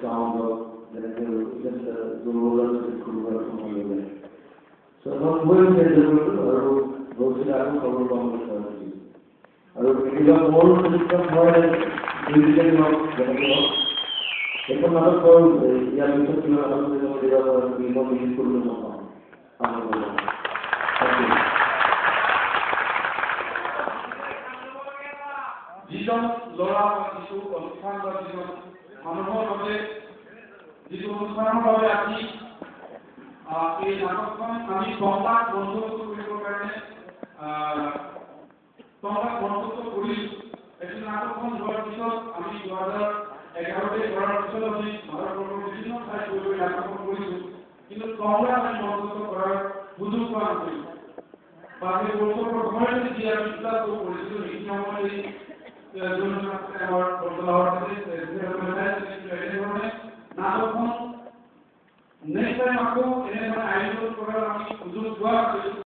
sound of just the roller from the so not going to the road to the cover bomb. I will give a more system for a division of the if another call, you have to do another we know the full যিজন ল'ৰা বা কিছু অনুষ্ঠান বা যিজন মানুহৰ বাবে যিটো অনুষ্ঠানৰ বাবে আজি এই নাটকখন আমি সংবাদ বন্ধুত্ব কৰিবৰ কাৰণে সংবাদ বন্ধুত্ব কৰিছোঁ। এই নাটকখন হোৱাৰ পিছত আমি 2011 কৰাৰ পিছত আমি ভাৰতবৰ্ষৰ বিভিন্ন ঠাইত গৈ নাটকখন কৰিছোঁ, কিন্তু সংবাদ আমি বন্ধুত্ব কৰাৰ সুযোগ পোৱা নাছিলোঁ। বাকী বছৰৰ সময়তে যি আমি কিতাপটো পঢ়িছিলোঁ সেইখিনি সময়তে আমাৰ বৰ্তমানৰ নাটকখন নেক্সট টাইম আকৌ এনেধৰণে আয়োজন কৰাৰ আমি সুযোগ পোৱা নাছিলোঁ।